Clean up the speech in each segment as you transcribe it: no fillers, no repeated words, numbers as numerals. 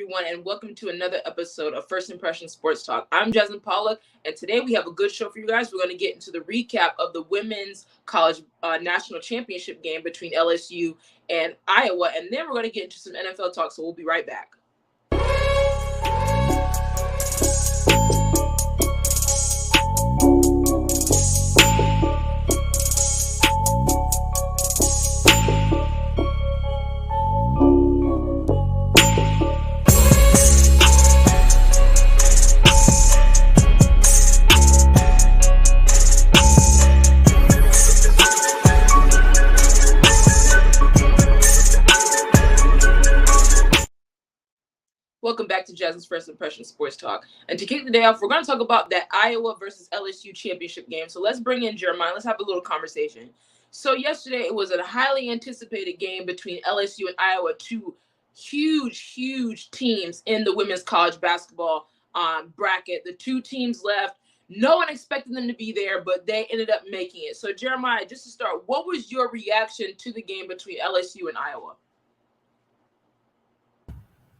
everyone, and welcome to another episode of First Impression Sports Talk. I'm Jasmine Pollock, and today we have a good show for you guys. We're going to get into the recap of the women's college national championship game between LSU and Iowa, and then we're going to get into some NFL talk, so we'll be right back. Welcome back to Jasmine's First Impression Sports Talk. And to kick the day off, we're going to talk about that Iowa versus LSU championship game. So let's bring in Jeremiah. Let's have a little conversation. So yesterday, it was a highly anticipated game between LSU and Iowa, two huge teams in the women's college basketball bracket. The two teams left. No one expected them to be there, but they ended up making it. So Jeremiah, just to start, what was your reaction to the game between LSU and Iowa?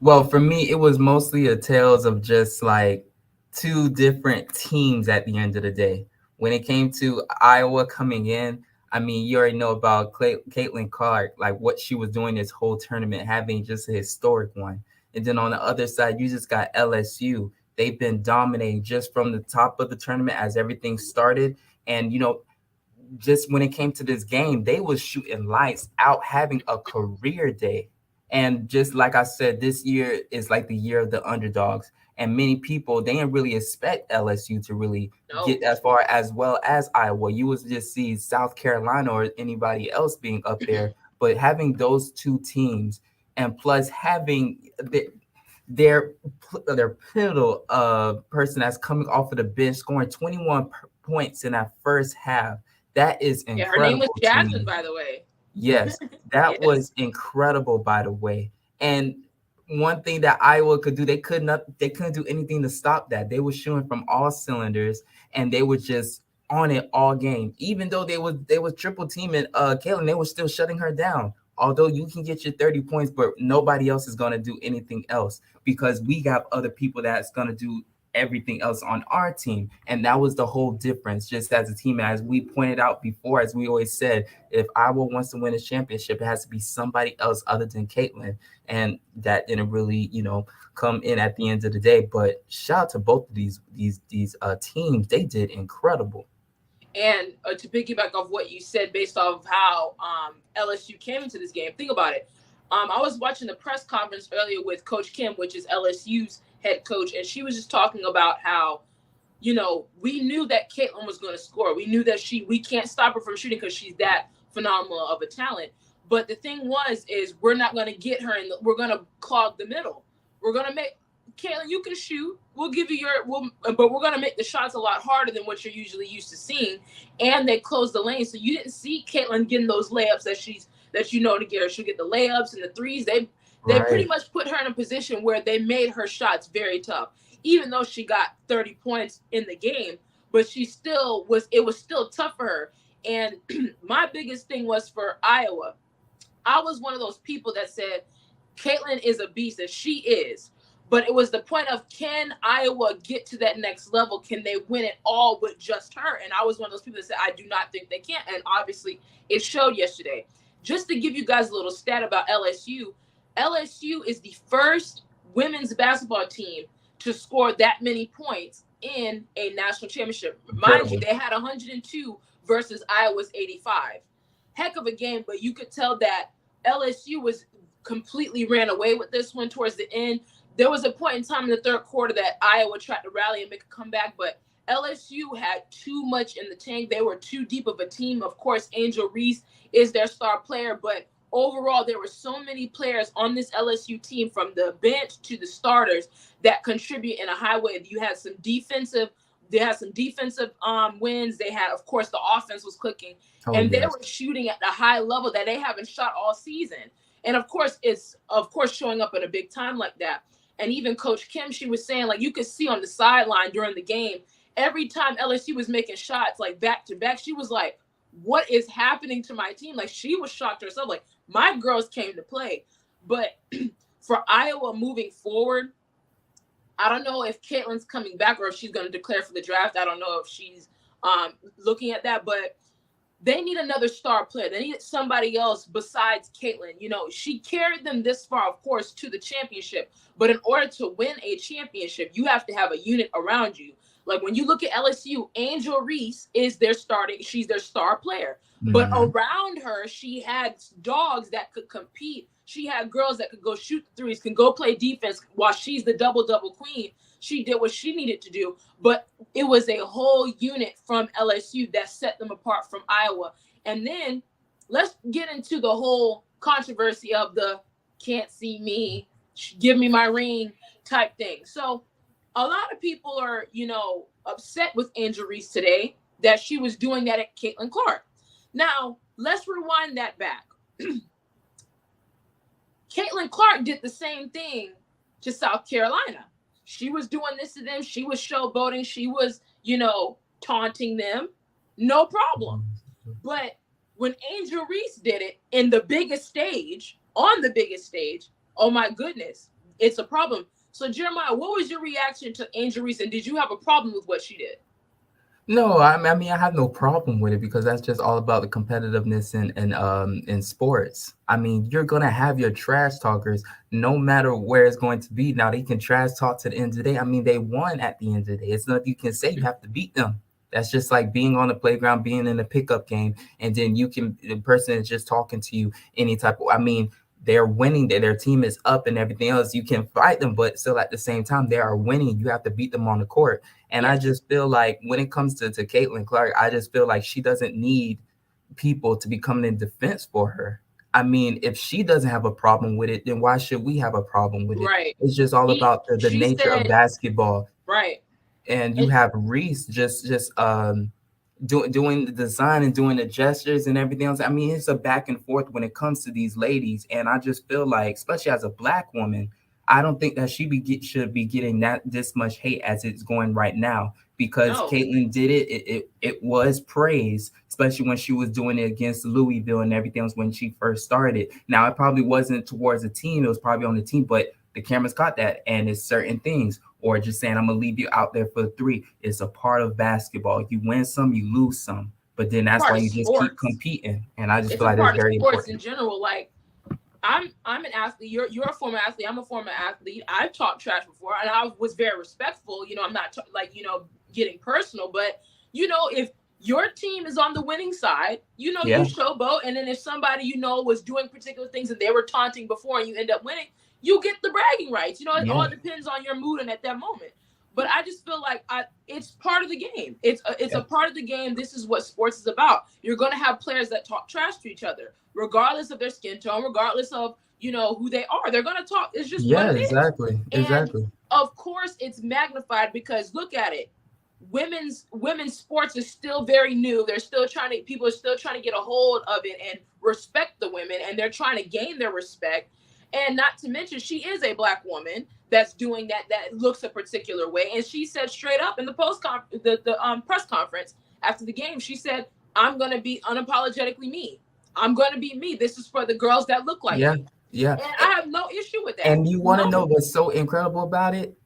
Well, for me, it was mostly a tales of just like two different teams at the end of the day. When it came to Iowa coming in, I mean, you already know about Caitlin Clark, like what she was doing this whole tournament, having just a historic one. And then on the other side, you just got LSU. They've been dominating just from the top of the tournament as everything started. And, just when it came to this game, they was shooting lights out, having a career day. And just like I said, this year is like the year of the underdogs. And many people, they didn't really expect LSU to really get as far as well as Iowa. You would just see South Carolina or anybody else being up there. But having those two teams and plus having their pivotal person that's coming off of the bench scoring 21 points in that first half, that is incredible. Yeah, her name was Jasmine, by the way. Yes, that was incredible, by the way. And one thing that Iowa could do, they couldn't do anything to stop that. They were shooting from all cylinders, and they were just on it all game. Even though they was triple teaming Caitlin, they were still shutting her down. Although you can get your 30 points, but nobody else is gonna do anything else because we got other people that's gonna do everything else on our team. And that was the whole difference just as a team. As we pointed out before, as we always said, if Iowa wants to win a championship, it has to be somebody else other than Caitlin. And that didn't really, come in at the end of the day. But shout out to both of these teams. They did incredible. And to piggyback off what you said based off how LSU came into this game, think about it. I was watching the press conference earlier with Coach Kim, which is LSU's head coach, and she was just talking about how, we knew that Caitlin was going to score. We knew that we can't stop her from shooting because she's that phenomenal of a talent. But the thing is we're not going to get her we're going to clog the middle. We're going to make Caitlin, you can shoot. We'll give you but we're going to make the shots a lot harder than what you're usually used to seeing. And they closed the lane. So you didn't see Caitlin getting those layups to get her. She'll get the layups and the threes. They pretty much put her in a position where they made her shots very tough, even though she got 30 points in the game, but it was still tough for her. And my biggest thing was for Iowa. I was one of those people that said, Caitlin is a beast, and she is. But it was the point of, can Iowa get to that next level? Can they win it all with just her? And I was one of those people that said, I do not think they can. And obviously, it showed yesterday. Just to give you guys a little stat about LSU, LSU is the first women's basketball team to score that many points in a national championship. Mind you, they had 102 versus Iowa's 85. Heck of a game, but you could tell that LSU was completely ran away with this one towards the end. There was a point in time in the third quarter that Iowa tried to rally and make a comeback, but LSU had too much in the tank. They were too deep of a team. Of course, Angel Reese is their star player, but overall, there were so many players on this LSU team from the bench to the starters that contribute in a high way. You had some defensive wins. They had, of course, the offense was clicking, they were shooting at a high level that they haven't shot all season. And of course, it's showing up in a big time like that. And even Coach Kim, she was saying, like, you could see on the sideline during the game, every time LSU was making shots like back to back, she was like, what is happening to my team? Like, she was shocked herself. Like, my girls came to play. But for Iowa moving forward, I don't know if Caitlin's coming back or if she's going to declare for the draft. I don't know if she's looking at that, but they need another star player. They need somebody else besides Caitlin. You know, she carried them this far, of course, to the championship. But in order to win a championship, you have to have a unit around you. Like when you look at LSU, Angel Reese is she's their star player. But around her, she had dogs that could compete. She had girls that could go shoot threes, can go play defense while she's the double-double queen. She did what she needed to do. But it was a whole unit from LSU that set them apart from Iowa. And then let's get into the whole controversy of the can't see me, give me my ring type thing. So a lot of people are, you know, upset with Angel Reese today that she was doing that at Caitlin Clark. Now, let's rewind that back. Caitlin Clark did the same thing to South Carolina. She was doing this to them. She was showboating. She was, you know, taunting them. No problem. But when Angel Reese did it in the biggest stage, on the biggest stage, oh my goodness, it's a problem. So Jeremiah, what was your reaction to Angel Reese, and did you have a problem with what she did? No, I mean I have no problem with it because that's just all about the competitiveness in sports. I mean, you're gonna have your trash talkers no matter where it's going to be. Now they can trash talk to the end of the day. I mean, they won at the end of the day. It's nothing you can say. You have to beat them. That's just like being on the playground, being in a pickup game, and then the person is just talking to you any type of. I mean, they're winning, their team is up and everything else. You can fight them, but still at the same time, they are winning. You have to beat them on the court. And I just feel like when it comes to Caitlin Clark, I just feel like she doesn't need people to be coming in defense for her. I mean, if she doesn't have a problem with it, then why should we have a problem with it? Right. It's just all about the nature of basketball. Right. And you have Reese just doing the design and doing the gestures and everything else. I mean, it's a back and forth when it comes to these ladies. And I just feel like, especially as a Black woman, I don't think that she should be getting this much hate as it's going right now, because Caitlin did it. It was praised, especially when she was doing it against Louisville and everything else when she first started. Now, it probably wasn't towards the team. It was probably on the team, but the cameras caught that, and it's certain things. Or just saying, I'm going to leave you out there for 3. It's a part of basketball. You win some, you lose some. But then that's why you just keep competing. And I just feel like it's very important. In general, like, I'm an athlete. You're a former athlete. I'm a former athlete. I've talked trash before, and I was very respectful. You know, I'm not getting personal, but you know, if your team is on the winning side, you know, you showboat, and then if somebody you know was doing particular things and they were taunting before, and you end up winning, you get the bragging rights. You know, it all depends on your mood and at that moment. But I just feel like it's part of the game. It's a part of the game. This is what sports is about. You're going to have players that talk trash to each other, regardless of their skin tone, regardless of, you know, who they are. They're going to talk. It's just what it is. Exactly. Of course, it's magnified because look at it. Women's sports is still very new. People are still trying to get a hold of it and respect the women, and they're trying to gain their respect. And not to mention, she is a Black woman that's doing that looks a particular way. And she said straight up in the press conference after the game, she said, I'm going to be unapologetically me. I'm going to be me. This is for the girls that look like me. Yeah. And I have no issue with that. And you want to know what's so incredible about it?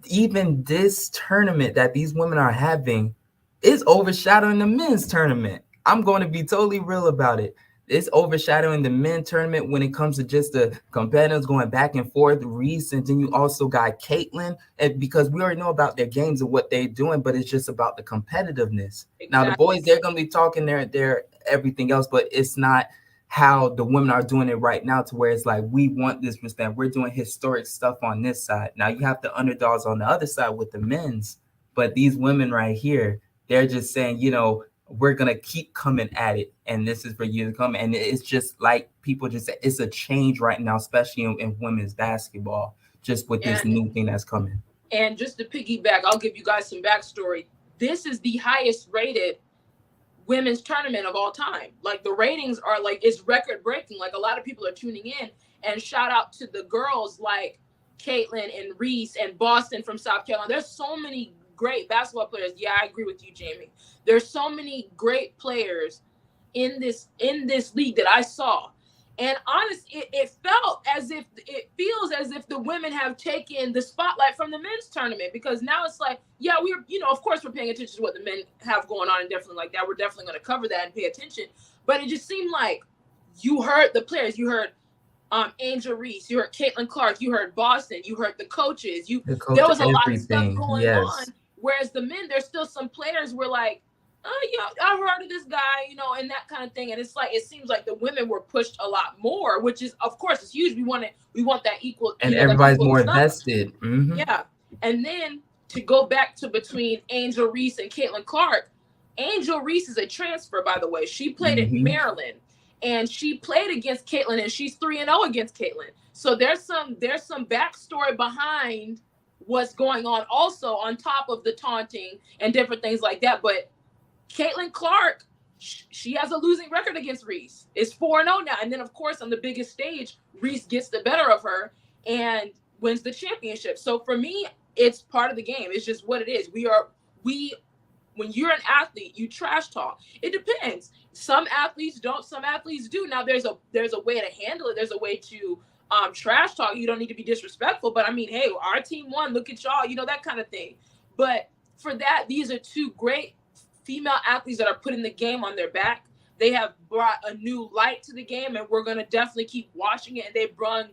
Even this tournament that these women are having is overshadowing the men's tournament. I'm going to be totally real about it. It's overshadowing the men's tournament when it comes to just the competitors going back and forth. Reese, and then you also got Caitlin, and because we already know about their games and what they're doing, but it's just about the competitiveness. Exactly. Now the boys, they're going to be talking their everything else, but it's not how the women are doing it right now, to where it's like, we want this respect. We're doing historic stuff on this side. Now you have the underdogs on the other side with the men's, but these women right here, they're just saying, you know, we're going to keep coming at it, and this is for you to come. And it's just like people just say, it's a change right now, especially in women's basketball, just with this new thing that's coming. And just to piggyback, I'll give you guys some backstory. This is the highest rated women's tournament of all time. Like, the ratings are like, it's record breaking. Like, a lot of people are tuning in, and shout out to the girls like Caitlin and Reese and Boston from South Carolina. There's so many great basketball players. Yeah, I agree with you, Jamie. There's so many great players in this league that I saw. And honestly, it feels as if the women have taken the spotlight from the men's tournament, because now it's like, yeah, we're, of course we're paying attention to what the men have going on, and definitely like that. We're definitely going to cover that and pay attention. But it just seemed like you heard the players, you heard Angel Reese, you heard Caitlin Clark, you heard Boston, you heard the coaches. There was a lot of stuff going on. Whereas the men, there's still some players were like, oh, yeah, I've heard of this guy, and that kind of thing. And it's like, it seems like the women were pushed a lot more, which is, of course, it's huge. We want that equal, and everybody's more invested. Mm-hmm. Yeah. And then to go back to between Angel Reese and Caitlin Clark, Angel Reese is a transfer, by the way. She played at Maryland, and she played against Caitlin, and she's 3-0 against Caitlin. So there's some backstory behind what's going on, also on top of the taunting and different things like that. But Caitlin Clark, she has a losing record against Reese. It's 4-0 now. And then, of course, on the biggest stage, Reese gets the better of her and wins the championship. So for me, it's part of the game. It's just what it is. When you're an athlete, you trash talk. It depends. Some athletes don't, some athletes do. Now there's a way to handle it. There's a way to trash talk. You don't need to be disrespectful, but I mean, hey, our team won. Look at y'all, that kind of thing. But for that, these are two great female athletes that are putting the game on their back. They have brought a new light to the game, and we're going to definitely keep watching it. And they've brought,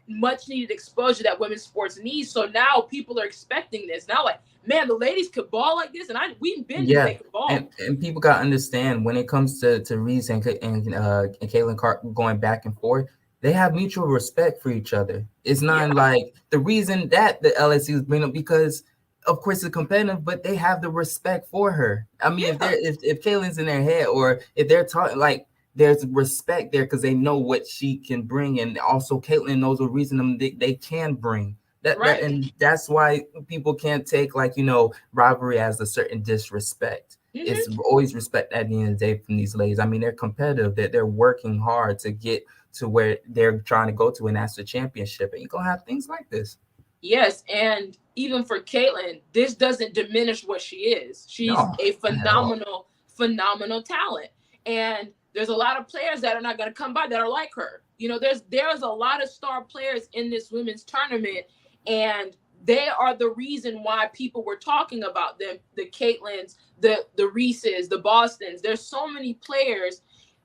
much needed exposure that women's sports needs. So now people are expecting this. Now, like, man, the ladies could ball like this, and we've been to make a ball. And people got to understand, when it comes to Reese and Caitlin Clark going back and forth, they have mutual respect for each other. It's not like the reason that the LSU is bringing up, because of course it's competitive, but they have the respect for her. I mean, if Caitlin's in their head, or if they're talking, like, there's respect there because they know what she can bring, and also Caitlin knows what reason they can bring. And that's why people can't take, like, rivalry as a certain disrespect. Mm-hmm. It's always respect at the end of the day from these ladies. I mean, they're competitive, that they're working hard to get to where they're trying to go to, and that's the championship. And you're gonna have things like this. Yes, and even for Caitlin, this doesn't diminish what she is. She's a phenomenal talent. And there's a lot of players that are not going to come by that are like her. There's a lot of star players in this women's tournament, and they are the reason why people were talking about them. The Caitlins, the Reeses, the Bostons. There's so many players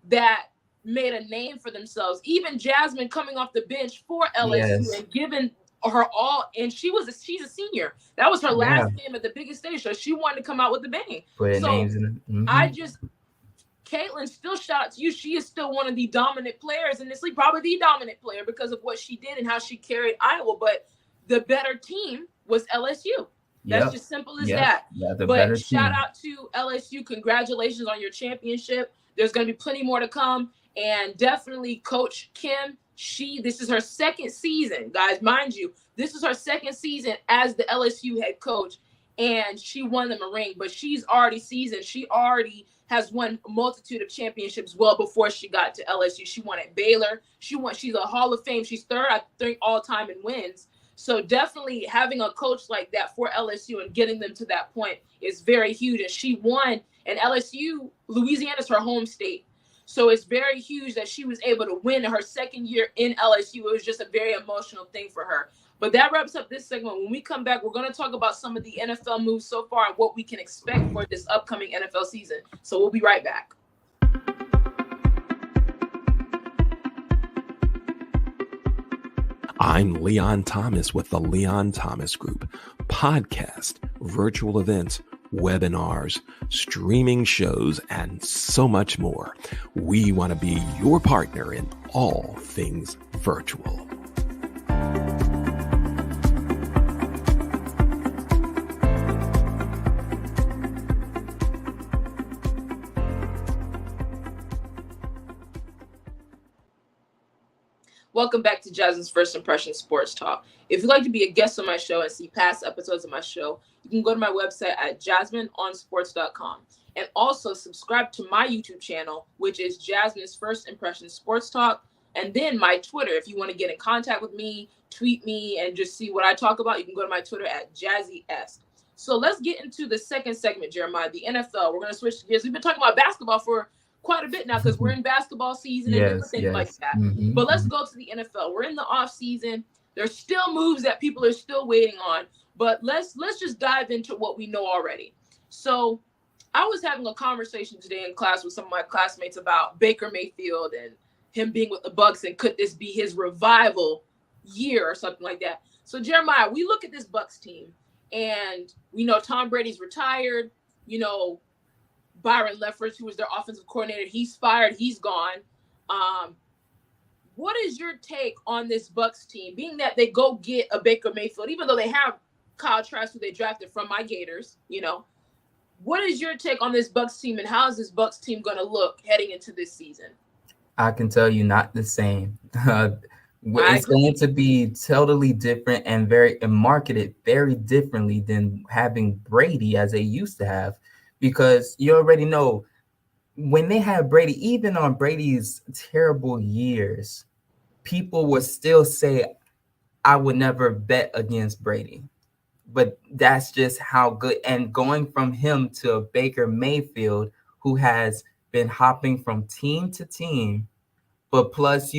that made a name for themselves. Even Jasmine coming off the bench for LSU and giving her all, and she's a senior. That was her last game at the biggest stage, so she wanted to come out with the bang. Caitlin, still shout out to you. She is still one of the dominant players in this league, probably the dominant player because of what she did and how she carried Iowa. But the better team was LSU. That's just simple as that. Yeah, but shout out to LSU. Congratulations on your championship. There's going to be plenty more to come. And definitely Coach Kim, this is her second season, guys. Mind you, this is her second season as the LSU head coach. And she won them a ring, but she's already seasoned. She already has won a multitude of championships well before she got to LSU. She won at Baylor. She's a Hall of Fame. She's third, I think, all time in wins. So definitely having a coach like that for LSU and getting them to that point is very huge. And she won, and LSU, Louisiana's her home state. So it's very huge that she was able to win her second year in LSU. It was just a very emotional thing for her. But that wraps up this segment. When we come back, we're going to talk about some of the NFL moves so far and what we can expect for this upcoming NFL season. So we'll be right back. I'm Leon Thomas with the Leon Thomas Group. Podcast, virtual events, webinars, streaming shows, and so much more. We want to be your partner in all things virtual. Welcome back to Jasmine's First Impression Sports Talk. If you'd like to be a guest on my show and see past episodes of my show, you can go to my website at jasmineonsports.com. And also subscribe to my YouTube channel, which is Jasmine's First Impression Sports Talk. And then my Twitter, if you want to get in contact with me, tweet me, and just see what I talk about, you can go to my Twitter at JazzyS. So let's get into the second segment, Jeremiah, the NFL. We're going to switch gears. We've been talking about basketball for quite a bit now because we're in basketball season and different Yes, things like yes. that. Mhm, But let's mhm. go to the NFL. We're in the off season. There's still moves that people are still waiting on. But let's just dive into what we know already. So I was having a conversation today in class with some of my classmates about Baker Mayfield and him being with the Bucs, and could this be his revival year or something like that. So Jeremiah, we look at this Bucs team and we know Tom Brady's retired. You know, Byron Leftwich, who was their offensive coordinator, he's fired, he's gone. What is your take on this Bucs team, being that they go get a Baker Mayfield, even though they have Kyle Trask, who they drafted from my Gators, you know? What is your take on this Bucs team, and how is this Bucs team going to look heading into this season? I can tell you not the same. I It's going to be totally different and marketed very differently than having Brady as they used to have, because you already know when they had Brady, even on Brady's terrible years, people would still say, I would never bet against Brady. But that's just how good. And going from him to Baker Mayfield, who has been hopping from team to team, but plus,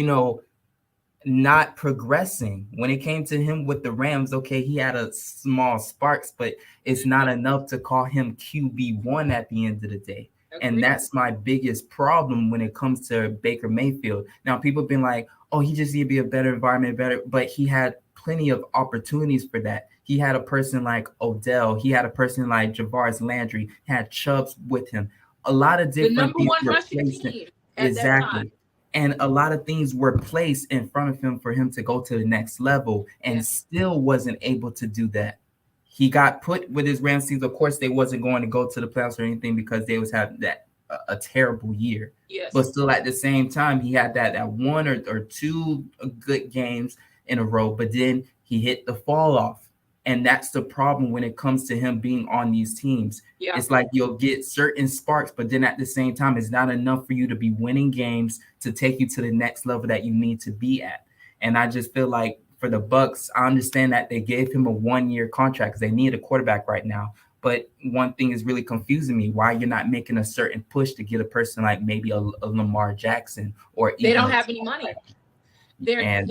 not progressing. When it came to him with the Rams, okay, he had a small sparks, but it's not enough to call him QB1 at the end of the day. And that's my biggest problem when it comes to Baker Mayfield. Now, people have been like, oh, he just need to be a better environment, but he had plenty of opportunities for that. He had a person like Odell. He had a person like Javaris Landry. He had Chubbs with him. A lot of different the number things one were rushing placed team at that time. And a lot of things were placed in front of him for him to go to the next level, and still wasn't able to do that. He got put with his Rams teams. Of course, they wasn't going to go to the playoffs or anything because they was having that a terrible year. Yes. But still, at the same time, he had that one or two good games in a row, but then he hit the fall off. And that's the problem when it comes to him being on these teams. Yeah. It's like you'll get certain sparks, but then at the same time, it's not enough for you to be winning games to take you to the next level that you need to be at. And I just feel like for the Bucs, I understand that they gave him a 1-year contract because they need a quarterback right now. But one thing is really confusing me, why you're not making a certain push to get a person like maybe a Lamar Jackson, or they don't have any money. And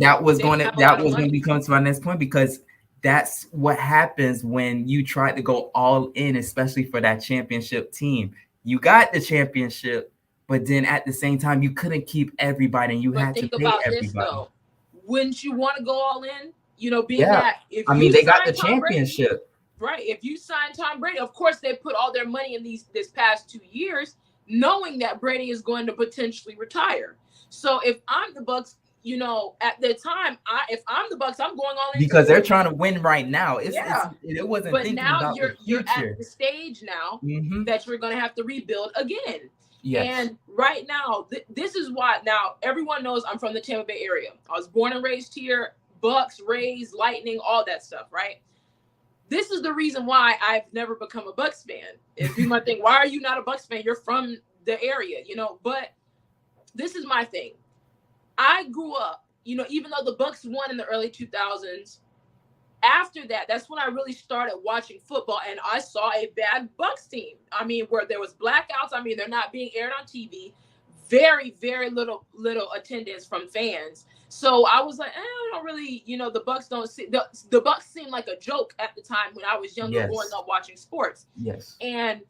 that was going to become to my next point, because that's what happens when you try to go all in, especially for that championship team. You got the championship, but then at the same time, you couldn't keep everybody, and you had to pay everybody. This, though. Wouldn't you want to go all in? You know, being that if they got the championship. Brady, right. If you sign Tom Brady, of course they put all their money in this past 2 years, knowing that Brady is going to potentially retire. So if I'm the Bucs, you know, at the time, if I'm the Bucs, I'm going all in because they're trying to win right now. It wasn't. But thinking now about you're at the stage now that you're going to have to rebuild again. Yes. And right now, this is why. Now everyone knows I'm from the Tampa Bay area. I was born and raised here. Bucs, Rays, Lightning, all that stuff, right? This is the reason why I've never become a Bucs fan. If you might think, why are you not a Bucs fan? You're from the area, you know. But this is my thing. I grew up, you know, even though the Bucs won in the early 2000s, after that, that's when I really started watching football, and I saw a bad Bucs team. I mean, where there was blackouts. I mean, they're not being aired on TV. Very, very little attendance from fans. So I was like, I don't really, you know, the Bucs don't see the Bucs seemed like a joke at the time when I was younger, growing up watching sports. Yes. And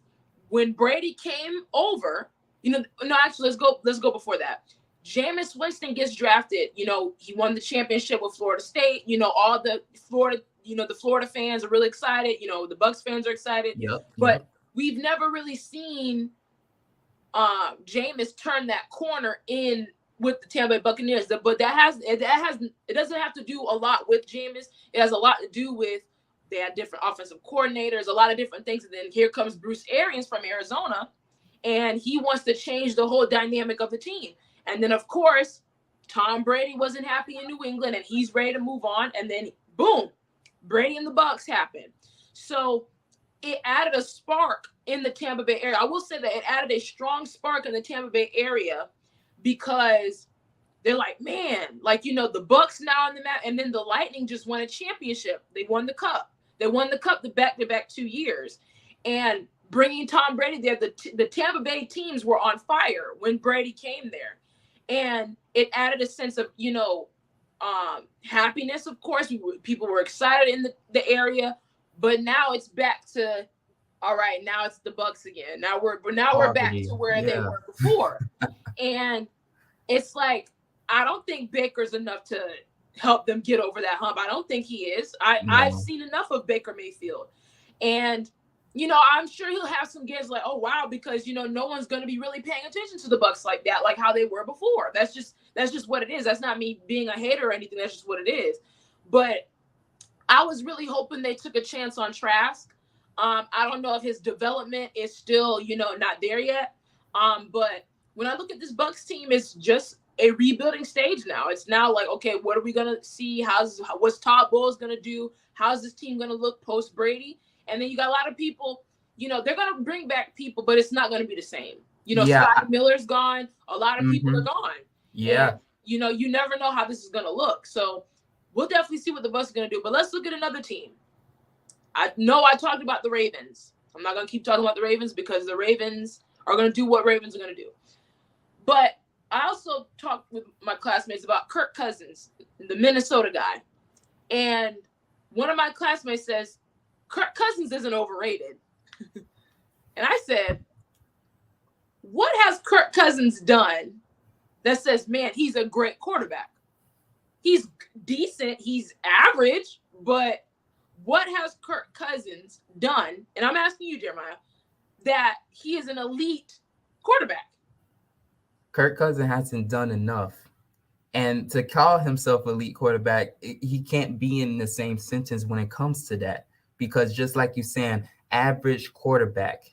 when Brady came over, you know, no, actually, let's go before that. Jameis Winston gets drafted. You know, he won the championship with Florida State. You know, all the Florida fans are really excited. You know, the Bucs fans are excited. But we've never really seen Jameis turn that corner in with the Tampa Bay Buccaneers. But it doesn't have to do a lot with Jameis. It has a lot to do with they had different offensive coordinators, a lot of different things. And then here comes Bruce Arians from Arizona, and he wants to change the whole dynamic of the team. And then, of course, Tom Brady wasn't happy in New England, and he's ready to move on. And then, boom, Brady and the Bucs happened. So it added a spark in the Tampa Bay area. I will say that it added a strong spark in the Tampa Bay area because they're like, man, like, you know, the Bucs now on the map. And then the Lightning just won a championship. They won the cup. They won the cup the back-to-back 2 years. And bringing Tom Brady there, the Tampa Bay teams were on fire when Brady came there. And it added a sense of, happiness, of course. People were excited in the area. But now it's back to, all right, now it's the Bucs again. Now we're back to where they were before. And it's like, I don't think Baker's enough to help them get over that hump. I don't think he is. I've seen enough of Baker Mayfield. And, I'm sure he'll have some games like, oh, wow, because, no one's going to be really paying attention to the Bucs like that, like how they were before. That's just what it is. That's not me being a hater or anything. That's just what it is. But I was really hoping they took a chance on Trask. I don't know if his development is still, not there yet. But when I look at this Bucs team, it's just a rebuilding stage now. It's now like, okay, what are we going to see? What's Todd Bowles going to do? How's this team going to look post Brady? And then you got a lot of people, they're going to bring back people, but it's not going to be the same. Scotty Miller's gone. A lot of people are gone. Yeah. And, you never know how this is going to look. So we'll definitely see what the Bucs are going to do. But let's look at another team. I know I talked about the Ravens. I'm not going to keep talking about the Ravens because the Ravens are going to do what Ravens are going to do. But I also talked with my classmates about Kirk Cousins, the Minnesota guy. And one of my classmates says, Kirk Cousins isn't overrated. And I said, what has Kirk Cousins done that says, man, he's a great quarterback? He's decent. He's average. But what has Kirk Cousins done? And I'm asking you, Jeremiah, that he is an elite quarterback. Kirk Cousins hasn't done enough. And to call himself elite quarterback, he can't be in the same sentence when it comes to that. Because just like you're saying, average quarterbacks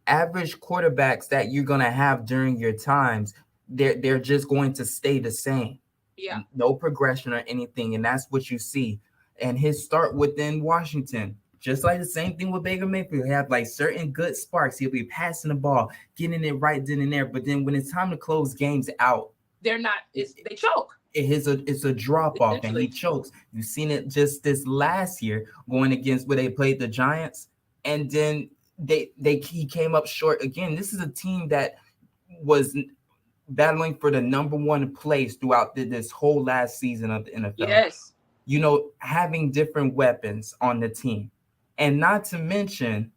that you're going to have during your times, they're just going to stay the same. Yeah. No progression or anything. And that's what you see. And his start within Washington, just like the same thing with Baker Mayfield, he had like certain good sparks. He'll be passing the ball, getting it right then and there. But then when it's time to close games out, they choke. It's a drop off and he chokes. You've seen it just this last year going against where they played the Giants, and then he came up short again. This is a team that was battling for the number one place throughout this whole last season of the NFL. Yes. Having different weapons on the team, and not to mention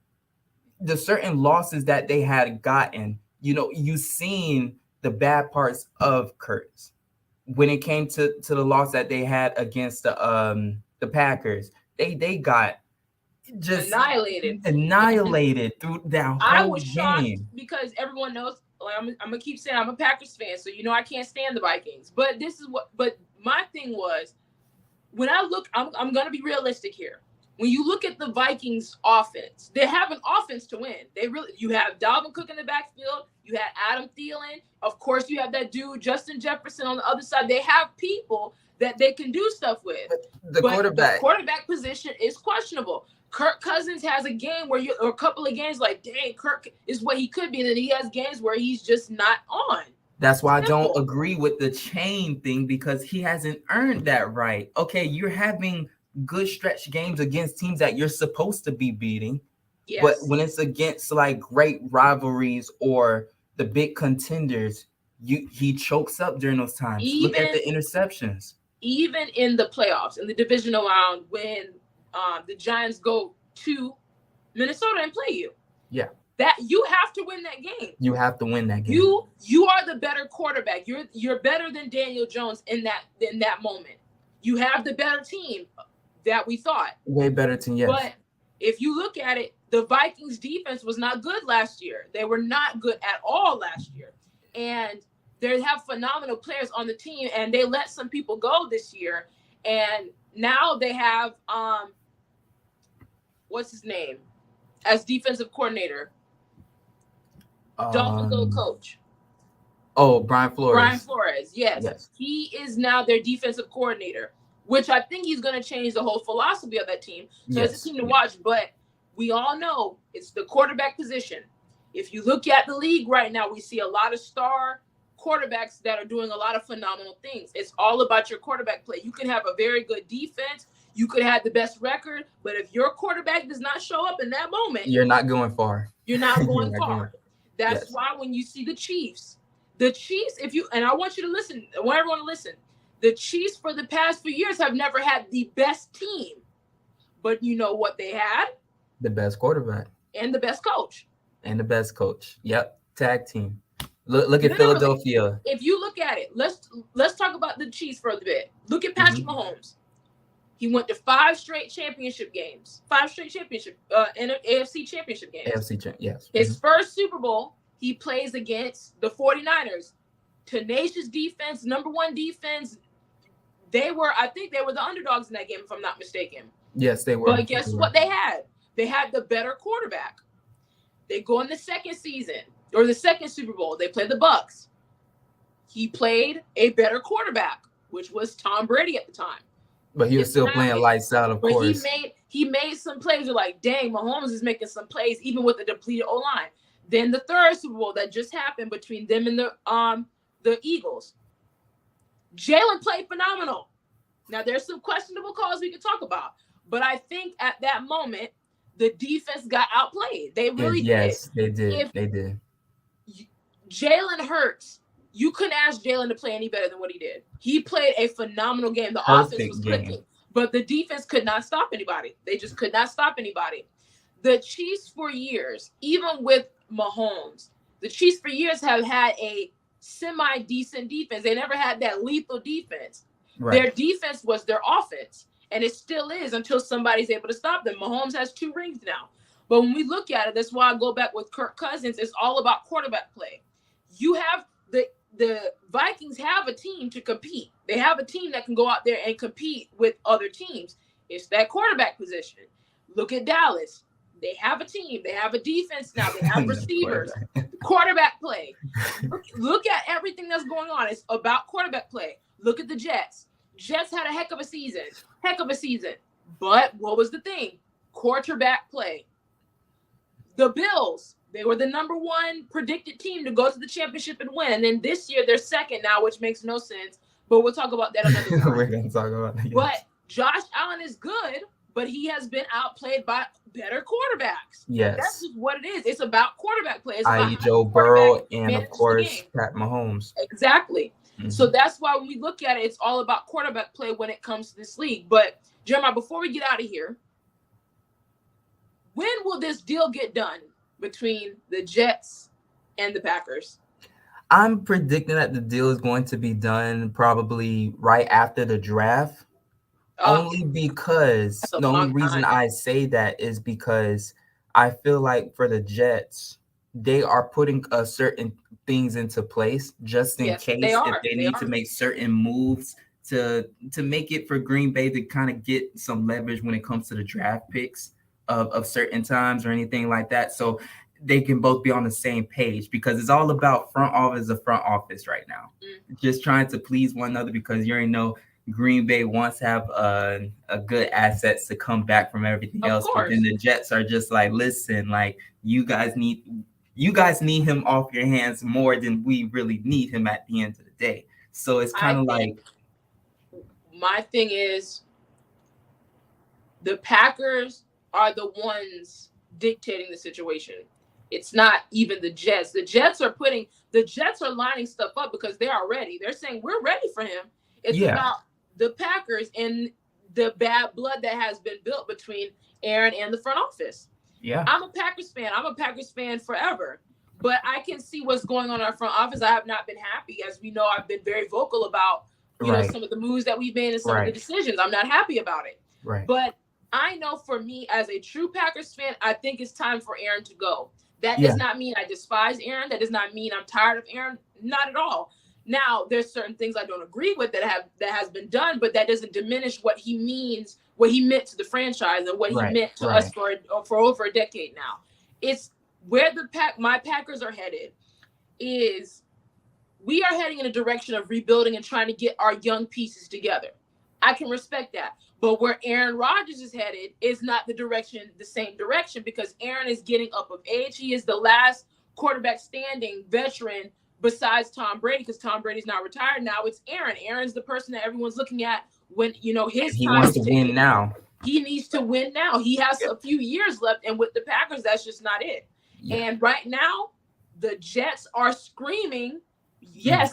the certain losses that they had gotten. You've seen the bad parts of Kurtz. When it came to the loss that they had against the Packers, they got just annihilated through that whole game. I was shocked because everyone knows. Like, I'm gonna keep saying I'm a Packers fan, so I can't stand the Vikings. But my thing was, when I look, I'm gonna be realistic here. When you look at the Vikings offense, they have an offense to win. You have Dalvin Cook in the backfield. You had Adam Thielen. Of course, you have that dude, Justin Jefferson, on the other side. They have people that they can do stuff with. The quarterback position is questionable. Kirk Cousins has a game or a couple of games like, dang, Kirk is what he could be. And then he has games where he's just not on. That's why I don't agree with the chain thing, because he hasn't earned that right. Okay, you're having good stretch games against teams that you're supposed to be beating. Yes. But when it's against like great rivalries or the big contenders, he chokes up during those times. Look at the interceptions. Even in the playoffs, in the divisional round, when the Giants go to Minnesota and play you. Yeah. That you have to win that game. You have to win that game. You are the better quarterback. You're better than Daniel Jones in that moment. You have the better team that we thought. Way better team, yes. But if you look at it, the Vikings defense was not good last year. They were not good at all last year. And they have phenomenal players on the team, and they let some people go this year. And now they have what's his name as defensive coordinator. Dolphins old coach. Oh, Brian Flores. Yes. He is now their defensive coordinator, which I think he's going to change the whole philosophy of that team. So it's a team to watch, but we all know it's the quarterback position. If you look at the league right now, we see a lot of star quarterbacks that are doing a lot of phenomenal things. It's all about your quarterback play. You can have a very good defense. You could have the best record, but if your quarterback does not show up in that moment, you're not going far. You're not You're going not going. far. That's Yes. why when you see the Chiefs, and I want you to listen, I want everyone to listen. The Chiefs for the past few years have never had the best team, but you know what they had? The best quarterback And the best coach. and the best coach. Yep. Tag team. Look at Literally, Philadelphia. if you look at it, let's talk about the Chiefs for a bit. Look at Patrick Mahomes. He went to 5 straight championship games, 5 straight championship in AFC championship games. Yes. His first Super Bowl, he plays against the 49ers. Tenacious defense, number 1 defense. I think they were the underdogs in that game, if I'm not mistaken. Yes, they were. But guess what they had? They had the better quarterback. They go in the second season, or the second Super Bowl. They play the Bucs. He played a better quarterback, which was Tom Brady at the time. But he was still playing lights out, of course. He made some plays. You're like, dang, Mahomes is making some plays, even with the depleted O-line. Then the third Super Bowl that just happened between them and the Eagles. Jalen played phenomenal. Now, there's some questionable calls we can talk about. But I think at that moment, the defense got outplayed. They really did. Yes, they did. They did. Jalen Hurts, you couldn't ask Jalen to play any better than what he did. He played a phenomenal game. The offense was clicking, but the defense could not stop anybody. They just could not stop anybody. The Chiefs for years, even with Mahomes, the Chiefs for years have had a semi-decent defense. They never had that lethal defense. Right. Their defense was their offense, and it still is until somebody's able to stop them. Mahomes has 2 rings now. But when we look at it, that's why I go back with Kirk Cousins. It's all about quarterback play. You have the Vikings have a team to compete. They have a team that can go out there and compete with other teams. It's that quarterback position. Look at Dallas. They have a team. They have a defense now. They have receivers. Quarterback play. Look at everything that's going on. It's about quarterback play. Look at the Jets. Jets had a heck of a season. But what was the thing? Quarterback play. The Bills, they were the number 1 predicted team to go to the championship and win. And then this year, they're second now, which makes no sense. But we'll talk about that another time. We're going to talk about that. Yes. But Josh Allen is good, but he has been outplayed by better quarterbacks. Yes. That's just what it is. It's about quarterback play. It's about Joe Burrow and, of course, Pat Mahomes. Exactly. Mm-hmm. So that's why when we look at it, it's all about quarterback play when it comes to this league. But, Jeremiah, before we get out of here, when will this deal get done between the Jets and the Packers? I'm predicting that the deal is going to be done probably right after the draft. Only because the only reason I say that is because I feel like for the Jets, they are putting certain things into place just in case if they need to make certain moves to make it for Green Bay to kind of get some leverage when it comes to the draft picks of certain times or anything like that. So they can both be on the same page because it's all about front office right now. Just trying to please one another because you already know Green Bay wants to have a good assets to come back from everything else. But then the Jets are just like, listen, like you guys need him off your hands more than we really need him at the end of the day. So it's kind of like my thing is the Packers are the ones dictating the situation. It's not even the Jets. The Jets are lining stuff up because they are ready. They're saying we're ready for him. It's about the Packers and the bad blood that has been built between Aaron and the front office. Yeah. I'm a Packers fan. I'm a Packers fan forever. But I can see what's going on in our front office. I have not been happy. As we know, I've been very vocal about you know some of the moves that we've made and some of the decisions. I'm not happy about it. Right. But I know for me as a true Packers fan, I think it's time for Aaron to go. That does not mean I despise Aaron. That does not mean I'm tired of Aaron. Not at all. Now, there's certain things I don't agree with that has been done, but that doesn't diminish what he means, what he meant to the franchise and what he meant to us for over a decade now. It's where my Packers are headed is we are heading in a direction of rebuilding and trying to get our young pieces together. I can respect that. But where Aaron Rodgers is headed is not the same direction because Aaron is getting up of age. He is the last quarterback standing veteran besides Tom Brady because Tom Brady's not retired. Now it's Aaron. Aaron's the person that everyone's looking at when, his he time wants to win now. He needs to win now. He has a few years left. And with the Packers, that's just not it. And right now, the Jets are screaming, yes,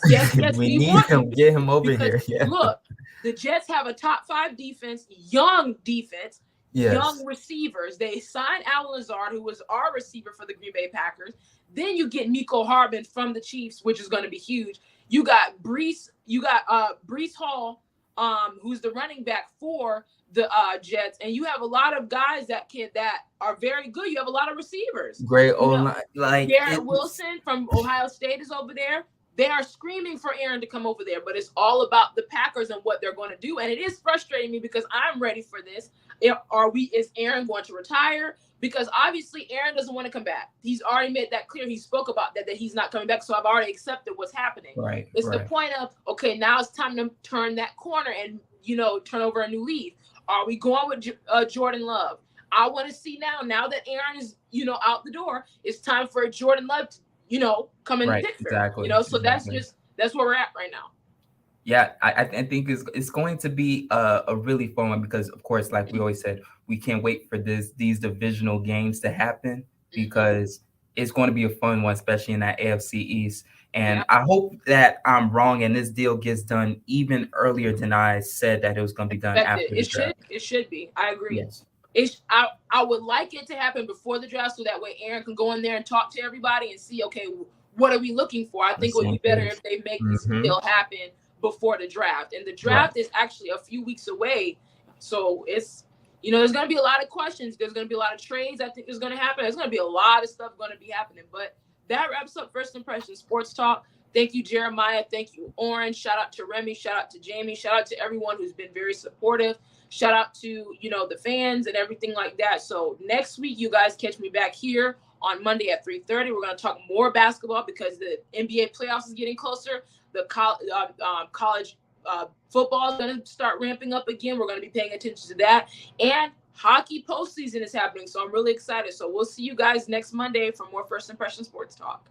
we need him. Get him over here. Yeah. Look, the Jets have a top 5 defense, young defense, young receivers. They signed Alan Lazard, who was our receiver for the Green Bay Packers. Then you get Nico Harbin from the Chiefs, which is going to be huge. You got Breece Hall, who's the running back for the Jets, and you have a lot of guys that are very good. You have a lot of receivers. Great O-line, like Garrett Wilson from Ohio State is over there. They are screaming for Aaron to come over there, but it's all about the Packers and what they're going to do. And it is frustrating me because I'm ready for this. Is Aaron going to retire? Because obviously Aaron doesn't want to come back. He's already made that clear. He spoke about that he's not coming back. So I've already accepted what's happening. Right. It's the point of, okay, now it's time to turn that corner and, turn over a new leaf. Are we going with Jordan Love? I want to see now that Aaron is, out the door, it's time for Jordan Love to, come in the picture. Exactly. So that's where we're at right now. Yeah, I think it's going to be a really fun one because, of course, like we always said, we can't wait for these divisional games to happen because it's going to be a fun one, especially in that AFC East. And I hope that I'm wrong and this deal gets done even earlier than I said that it was going to be done after the draft. It should be. I agree. Yes. I would like it to happen before the draft so that way Aaron can go in there and talk to everybody and see, okay, what are we looking for? I think it would be better if they make this deal happen before the draft. And the draft is actually a few weeks away. So it's, there's going to be a lot of questions. There's going to be a lot of trades I think is going to happen. There's going to be a lot of stuff going to be happening. But that wraps up First Impression Sports Talk. Thank you, Jeremiah. Thank you, Orange. Shout out to Remy. Shout out to Jamie. Shout out to everyone who's been very supportive. Shout out to, the fans and everything like that. So next week, you guys catch me back here on Monday at 3:30. We're going to talk more basketball because the NBA playoffs is getting closer. The college football is going to start ramping up again. We're going to be paying attention to that. And hockey postseason is happening. So I'm really excited. So we'll see you guys next Monday for more First Impression Sports Talk.